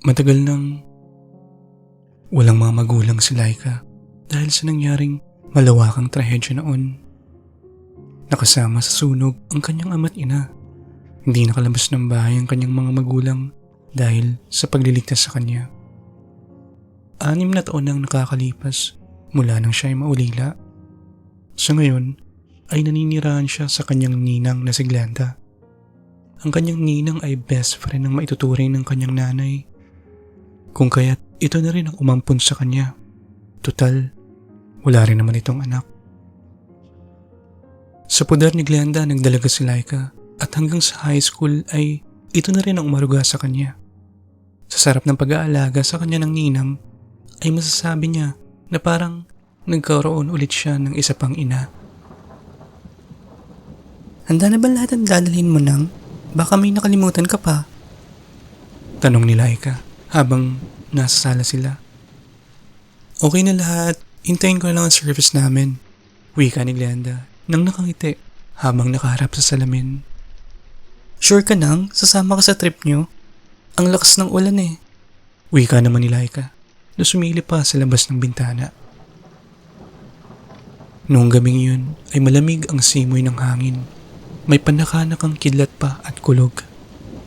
Matagal nang walang mga magulang si Laika dahil sa nangyaring malawakang trahedya noon. Nakasama sa sunog ang kanyang ama't ina. Hindi nakalabas ng bahay ang kanyang mga magulang dahil sa pagliligtas sa kanya. 6 na taon nang nakakalipas mula nang siya ay maulila. Sa ngayon ay naninirahan siya sa kanyang ninang na si Glenda. Ang kanyang ninang ay best friend ng maituturing ng kanyang nanay. Kung kaya't ito na rin ang umampun sa kanya. Tutal, wala rin naman itong anak. Sa pudar ni Glenda nagdalaga si Laika at hanggang sa high school ay ito na rin ang umaruga sa kanya. Sa sarap ng pag-aalaga sa kanya ng ninang ay masasabi niya na parang nagkaroon ulit siya ng isa pang ina. Handa na ba lahat ang dadalhin mo nang? Baka may nakalimutan ka pa. Tanong ni Laika habang nasa sala sila. Okay na lahat, hintayin ko na lang ang service namin. Wika ni Glenda nang nakangiti habang nakaharap sa salamin. Sure ka nang? Sasama ka sa trip nyo? Ang lakas ng ulan eh. Wika naman ni Laika na sumili pa sa labas ng bintana. Noong gabing yun ay malamig ang simoy ng hangin. May panakanakang kidlat pa at kulog.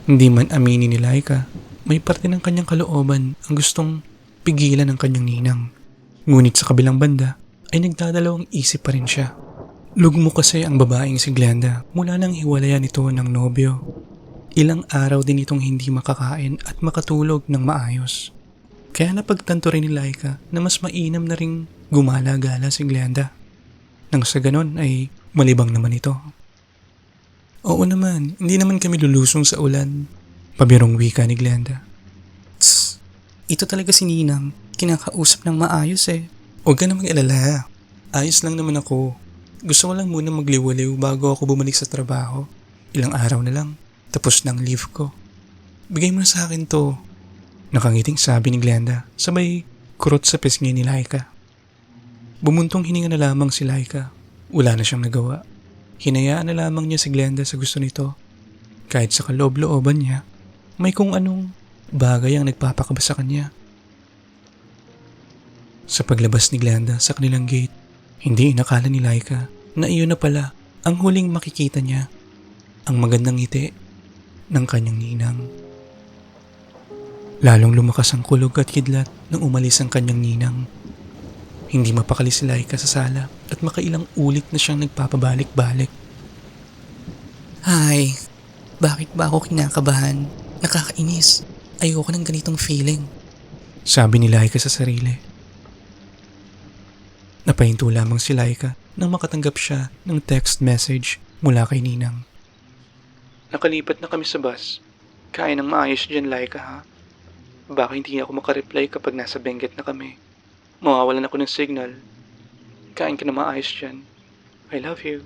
Hindi man aminin ni Laika, may parte ng kanyang kalooban ang gustong pigilan ng kanyang ninang. Ngunit sa kabilang banda ay nagdadalawang isip pa rin siya. Lugmo kasi ang babaeng si Glenda mula nang hiwalayan ito ng nobyo. Ilang araw din itong hindi makakain at makatulog ng maayos. Kaya napagtanto rin ni Laika na mas mainam na ring gumala-gala si Glenda. Nang sa ganon ay malibang naman ito. Oo naman, hindi naman kami lulusong sa ulan. Pabirong wika ni Glenda. Tss, ito talaga si Ninang. Kinakausap ng maayos eh. Huwag ka na mag-alala. Ayos lang naman ako. Gusto ko lang muna magliwaliw bago ako bumalik sa trabaho. Ilang araw na lang, tapos na ang leave ko. Bigay mo na sa akin to. Nakangiting sabi ni Glenda, sabay kurot sa pisngi ni Laika. Bumuntong hininga na lamang si Laika. Wala na siyang nagawa. Hinayaan na lamang niya si Glenda sa gusto nito. Kahit sa kaloob-looban niya, may kung anong bagay ang nagpapakaba sa kanya. Sa paglabas ni Glenda sa kanilang gate, hindi inakala ni Laika na iyon na pala ang huling makikita niya, ang magandang ngiti ng kanyang ninang. Lalong lumakas ang kulog at kidlat nang umalis ang kanyang ninang. Hindi mapakali si Laika sa sala at makailang ulit na siyang nagpapabalik-balik. Ay, bakit ba ako kinakabahan? Nakakainis. Ayoko ng ganitong feeling. Sabi ni Laika sa sarili. Napahinto lamang si Laika nang makatanggap siya ng text message mula kay Ninang. Nakalipat na kami sa bus. Kain ng maayos dyan, Laika, ha? Baka hindi ako makareply kapag nasa Benguet na kami. Mawawalan ako ng signal. Kain ka na maayos dyan. I love you.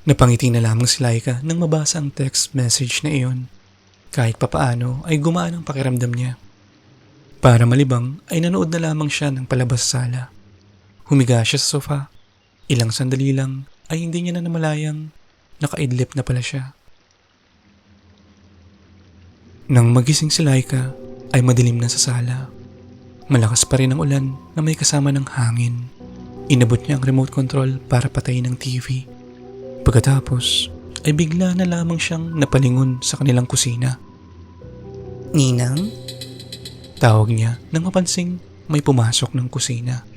Napangiti na lamang si Laika nang mabasa ang text message na iyon. Kahit papaano ay gumaan ang pakiramdam niya. Para malibang ay nanood na lamang siya ng palabas sa sala. Humiga siya sa sofa. Ilang sandali lang ay hindi niya na namalayang nakaidlip na pala siya. Nang magising si Laika ay madilim na sa sala. Malakas pa rin ang ulan na may kasama ng hangin. Inabot niya ang remote control para patayin ang TV. Pagkatapos ay bigla na lamang siyang napalingon sa kanilang kusina. Ninang? Tawag niya nang mapansing may pumasok ng kusina.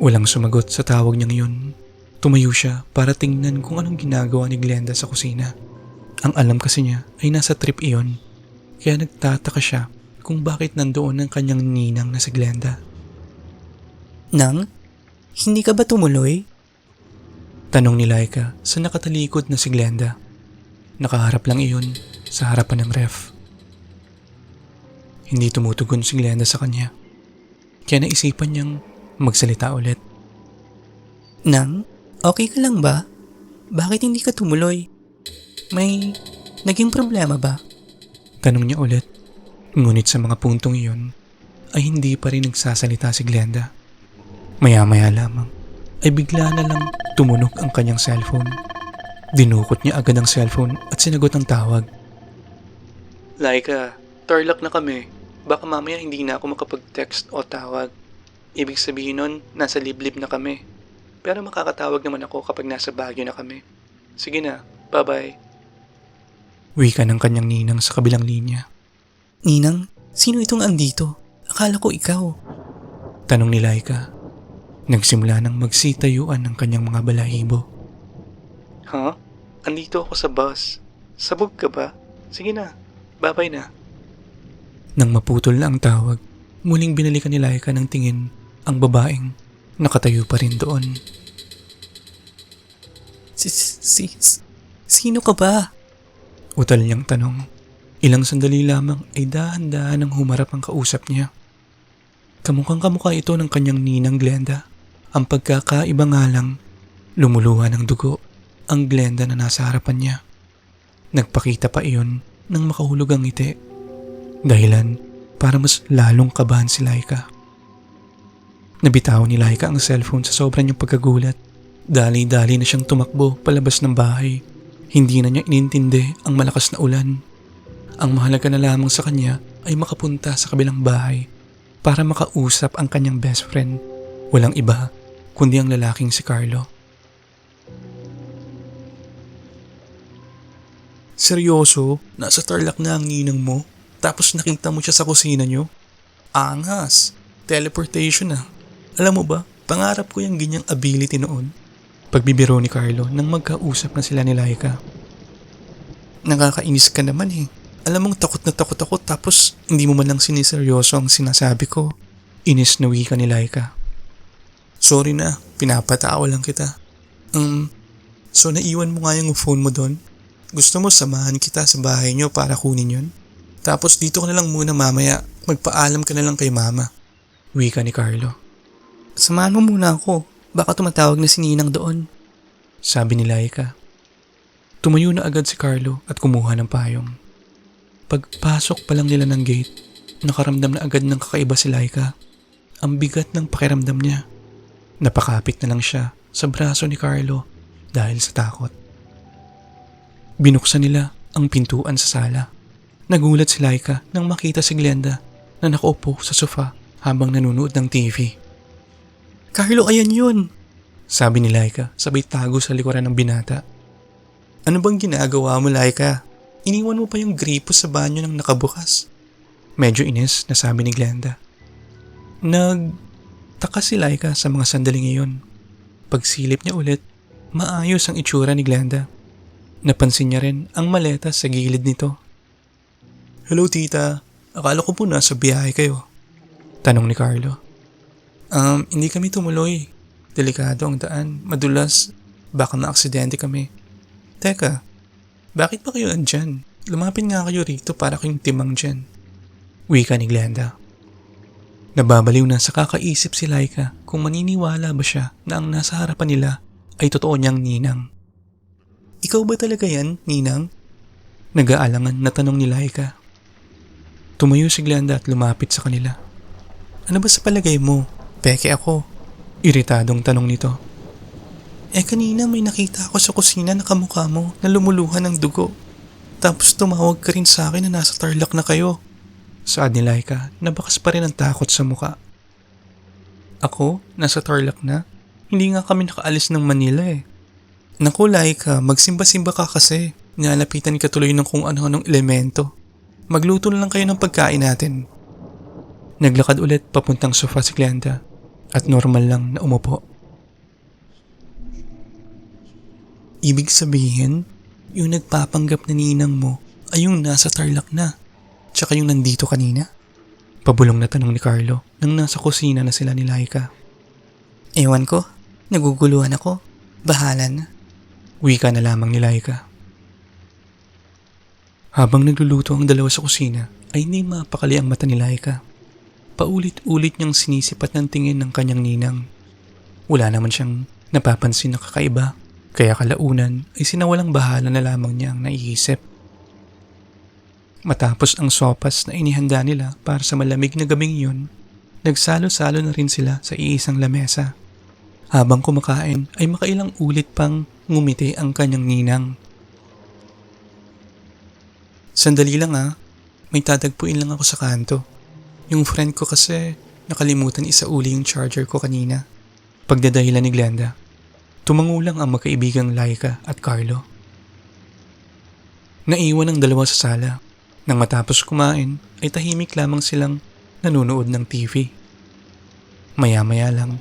Walang sumagot sa tawag niya ngayon. Tumayo siya para tingnan kung anong ginagawa ni Glenda sa kusina. Ang alam kasi niya ay nasa trip iyon, kaya nagtataka siya kung bakit nandoon ang kanyang ninang na si Glenda. Nang? Hindi ka ba tumuloy? Tanong ni Laika sa nakatalikod na si Glenda. Nakaharap lang iyon sa harapan ng ref. Hindi tumutugon si Glenda sa kanya, kaya naisipan niyang magsalita ulit. Nang? Okay ka lang ba? Bakit hindi ka tumuloy? May naging problema ba? Tanong niya ulit. Ngunit sa mga puntong iyon ay hindi pa rin nagsasalita si Glenda. Maya-maya lamang ay bigla na lang tumunog ang kanyang cellphone. Dinukot niya agad ang cellphone at sinagot ang tawag. Laika, Tarlac na kami. Baka mamaya hindi na ako makapag-text o tawag. Ibig sabihin nun, nasa liblib na kami. Pero makakatawag naman ako kapag nasa Baguio na kami. Sige na, bye-bye. Wika ng kanyang ninang sa kabilang linya. Ninang, sino itong andito? Akala ko ikaw. Tanong ni Laika. Nagsimula ng magsitayuan ng kanyang mga balahibo. Ha? Andito ako sa bus. Sabog ka ba? Sige na, bye-bye na. Nang maputol na ang tawag, muling binalikan ni Laika ng tingin ang babaeng nakatayo pa rin doon. Sino ka ba? Utal niyang tanong. Ilang sandali lamang ay dahan-dahan ang humarap ang kausap niya. Kamukhang kamukha ito ng kanyang ninang Glenda. Ang pagkakaiba nga lang, lumuluha ng dugo ang Glenda na nasa harapan niya. Nagpakita pa iyon ng makahulog ang ngiti. Dahilan para mas lalong kabahan si Laika. Nabitawan ni Laika ang cellphone sa sobrang niyang pagkagulat. Dali-dali na siyang tumakbo palabas ng bahay. Hindi na niya inintindi ang malakas na ulan. Ang mahalaga na lamang sa kanya ay makapunta sa kabilang bahay para makausap ang kanyang best friend. Walang iba kundi ang lalaking si Carlo. Seryoso? Nasa Tarlac na ang ninang mo? Tapos nakita mo siya sa kusina niyo? Angas! Teleportation ah. Alam mo ba, pangarap ko yung ganyang ability noon. Pagbibiro ni Carlo nang magkausap na sila ni Laika. Nakakainis ka naman eh. Alam mong takot na takot ako tapos hindi mo man lang siniseryoso ang sinasabi ko. Inis na wika ni Laika. Sorry na, pinapatawa lang kita. So naiwan mo nga yung phone mo doon? Gusto mo samahan kita sa bahay niyo para kunin yun? Tapos dito ka na lang muna mamaya, magpaalam ka na lang kay mama. Wika ni Carlo. Samahan mo muna ako. Baka tumatawag na si Ninang doon. Sabi ni Laika. Tumayo na agad si Carlo at kumuha ng payong. Pagpasok pa lang nila ng gate, nakaramdam na agad ng kakaiba si Laika. Ang bigat ng pakiramdam niya. Napakapit na lang siya sa braso ni Carlo dahil sa takot. Binuksan nila ang pintuan sa sala. Nagulat si Laika nang makita si Glenda na nakaupo sa sofa habang nanonood ng TV. Carlo, ayan yun! Sabi ni Laika sabay tago sa likuran ng binata. Ano bang ginagawa mo, Laika? Iniwan mo pa yung gripo sa banyo nang nakabukas. Medyo inis na sabi ni Glenda. Nagtaka si Laika sa mga sandaling iyon. Pagsilip niya ulit, maayos ang itsura ni Glenda. Napansin niya rin ang maleta sa gilid nito. Hello tita, akala ko po nasa biyahe kayo. Tanong ni Carlo. Hindi kami tumuloy. Delikado ang daan, madulas, baka maaksidente kami. Teka, bakit ba kayo andyan? Lumapit nga kayo rito para kayong timang dyan. Wika ni Glenda. Nababaliw na sa kakaisip si Laika kung maniniwala ba siya na ang nasa harapan nila ay totoo niyang ninang. Ikaw ba talaga yan, ninang? Nag-aalangan na tanong ni Laika. Tumayo si Glenda at lumapit sa kanila. Ano ba sa palagay mo? Peke ako. Iritadong tanong nito. Kanina may nakita ako sa kusina na kamukha mo na lumuluhan ng dugo. Tapos tumawag ka rin sa akin na nasa Tarlac na kayo. Saad ni Laika na bakas pa rin ang takot sa muka. Ako? Nasa Tarlac na? Hindi nga kami nakaalis ng Manila eh. Naku Laika, magsimba-simba ka kasi. Nalapitan ka tuloy ng kung ano-anong elemento. Magluto na lang kayo ng pagkain natin. Naglakad ulit papuntang sofa si Glenda at normal lang na umupo. Ibig sabihin, yung nagpapanggap na ninang mo ay yung nasa Tarlac na, tsaka yung nandito kanina? Pabulong na tanong ni Carlo nang nasa kusina na sila ni Laika. Ewan ko, naguguluhan ako. Bahala na. Wika na lamang ni Laika. Habang nagluluto ang dalawa sa kusina, ay hindi mapakali ang mata ni Laika. Paulit-ulit niyang sinisipat ng tingin ng kanyang ninang. Wala naman siyang napapansin na kakaiba. Kaya kalaunan ay sinawalang bahala na lamang niya ang naiisip. Matapos ang sopas na inihanda nila para sa malamig na gabing iyon, nagsalo-salo na rin sila sa iisang lamesa. Habang kumakain ay makailang ulit pang ngumiti ang kanyang ninang. Sandali lang may tatagpuin lang ako sa kanto. Yung friend ko kasi nakalimutan isauli yung charger ko kanina. Pagdadahilan ni Glenda, tumango lang ang magkaibigang Laika at Carlo. Naiwan ang dalawa sa sala. Nang matapos kumain ay tahimik lamang silang nanonood ng TV. Maya-maya lang,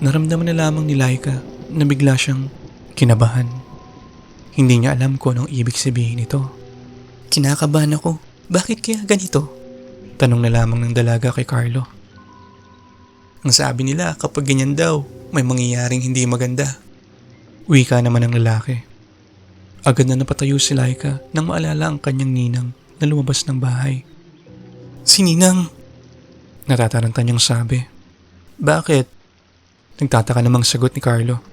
naramdaman na lamang ni Laika na bigla siyang kinabahan. Hindi niya alam kung anong ibig sabihin ito. Kinakabahan ako. Bakit kaya ganito? Tanong na lamang ng dalaga kay Carlo. Ang sabi nila kapag ganyan daw, may mangyayaring hindi maganda. Wika naman ng lalaki. Agad na napatayo si Laika nang maalala ang kanyang ninang na lumabas ng bahay. Si Ninang. Natataranta niyang sabi. Bakit? Nagtataka namang sagot ni Carlo.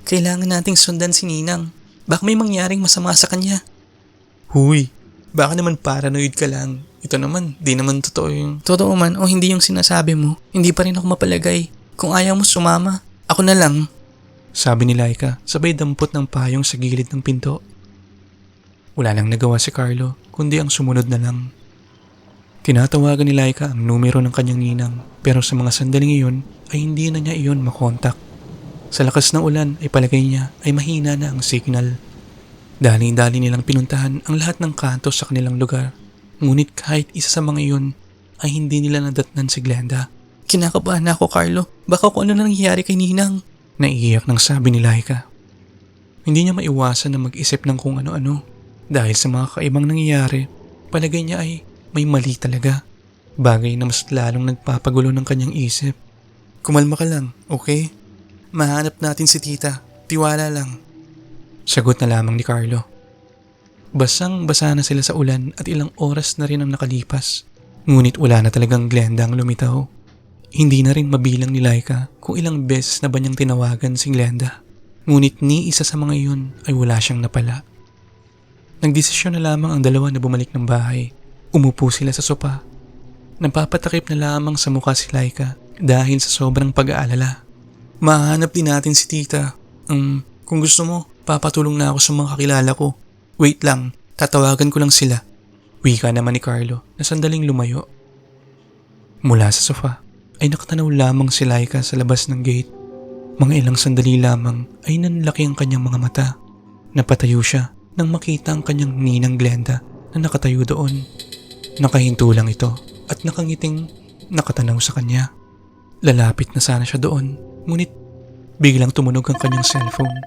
Kailangan nating sundan si Ninang. Baka may mangyaring masama sa kanya. Huy, baka naman paranoid ka lang. Ito naman, di naman totoo yung... Totoo man o hindi yung sinasabi mo, hindi pa rin ako mapalagay. Kung ayaw mo sumama, ako na lang. Sabi ni Laika, sabay dampot ng payong sa gilid ng pinto. Wala nang nagawa si Carlo, kundi ang sumunod na lang. Tinatawagan ni Laika ang numero ng kanyang ninang, pero sa mga sandaling iyon ay hindi na niya iyon makontak. Sa lakas ng ulan ay palagay niya ay mahina na ang signal. Dali-dali nilang pinuntahan ang lahat ng kanto sa kanilang lugar. Ngunit kahit isa sa mga iyon ay hindi nila nadatnan si Glenda. Kinakabahan na ako, Carlo. Baka kung ano na nangyayari kay Ninang. Naiiyak ng sabi ni Laika. Hindi niya maiwasan na mag-isip ng kung ano-ano. Dahil sa mga kaibang nangyayari, palagay niya ay may mali talaga. Bagay na mas lalong nagpapagulo ng kanyang isip. Kumalma ka lang, okay? Mahanap natin si tita. Tiwala lang. Sagot na lamang ni Carlo. Basang-basa na sila sa ulan at ilang oras na rin ang nakalipas. Ngunit wala na talagang Glenda ang lumitaw. Hindi na rin mabilang ni Laika kung ilang beses na ba niyang tinawagan si Glenda. Ngunit ni isa sa mga iyon ay wala siyang napala. Nagdesisyon na lamang ang dalawa na bumalik ng bahay. Umupo sila sa sopa. Napapatakip na lamang sa mukha si Laika dahil sa sobrang pag-aalala. Mahanap din natin si tita. Kung gusto mo, papatulong na ako sa mga kakilala ko. Wait lang, tatawagan ko lang sila. Wika naman ni Carlo na sandaling lumayo. Mula sa sofa ay nakatanaw lamang si Laika sa labas ng gate. Mga ilang sandali lamang ay nanlaki ang kanyang mga mata. Napatayo siya nang makita ang kanyang ninang Glenda na nakatayo doon. Nakahinto lang ito at nakangiting nakatanaw sa kanya. Lalapit na sana siya doon, ngunit biglang tumunog ang kanyang cellphone.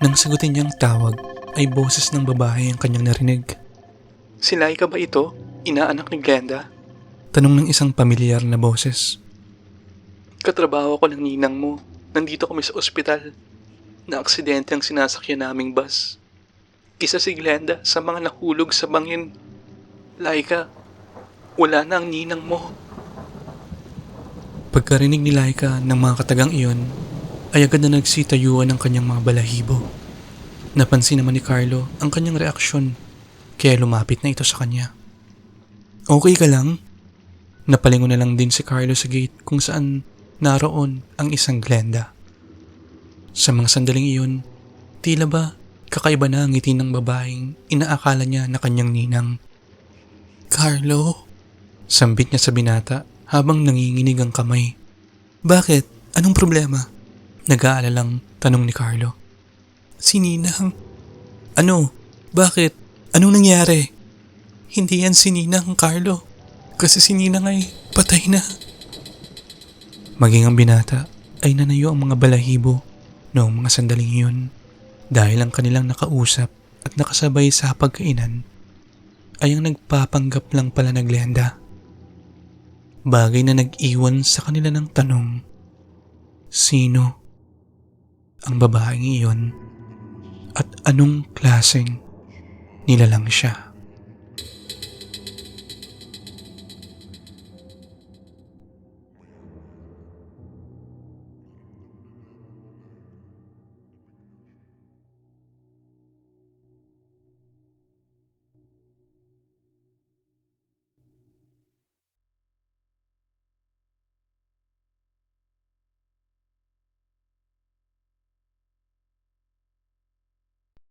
Nang sagutin niyang tawag ay boses ng babae ang kanyang narinig. Si Laika ba ito? Inaanak ni Glenda? Tanong ng isang pamilyar na boses. Katrabaho ko ng ninang mo. Nandito kami sa ospital. Na-aksidente ang sinasakyan naming bus. Isa si Glenda sa mga nahulog sa bangin. Laika, wala na ang ninang mo. Pagkarinig ni Laika ng mga katagang iyon, ay agad na nagsitayuan ang kanyang mga balahibo. Napansin naman ni Carlo ang kanyang reaksyon, kaya lumapit na ito sa kanya. Okay ka lang? Napalingon na lang din si Carlo sa gate kung saan naroon ang isang Glenda. Sa mga sandaling iyon, tila ba kakaiba na ang ngiti ng babaeng inaakala niya na kanyang ninang. Carlo? Sambit niya sa binata habang nanginginig ang kamay. Bakit? Anong problema? Nag-aalalang tanong ni Carlo. Si Ninang. Ano? Bakit? Anong nangyari? Hindi yan si Ninang, Carlo. Kasi si Ninang ay patay na. Maging ang binata ay nanayo ang mga balahibo noong mga sandaling iyon dahil ang kanilang nakausap at nakasabay sa pagkainan ay ang nagpapanggap lang pala na Glenda. Bagay na nag-iwan sa kanila ng tanong, sino ang babaeng iyon at anong klaseng nilalang siya?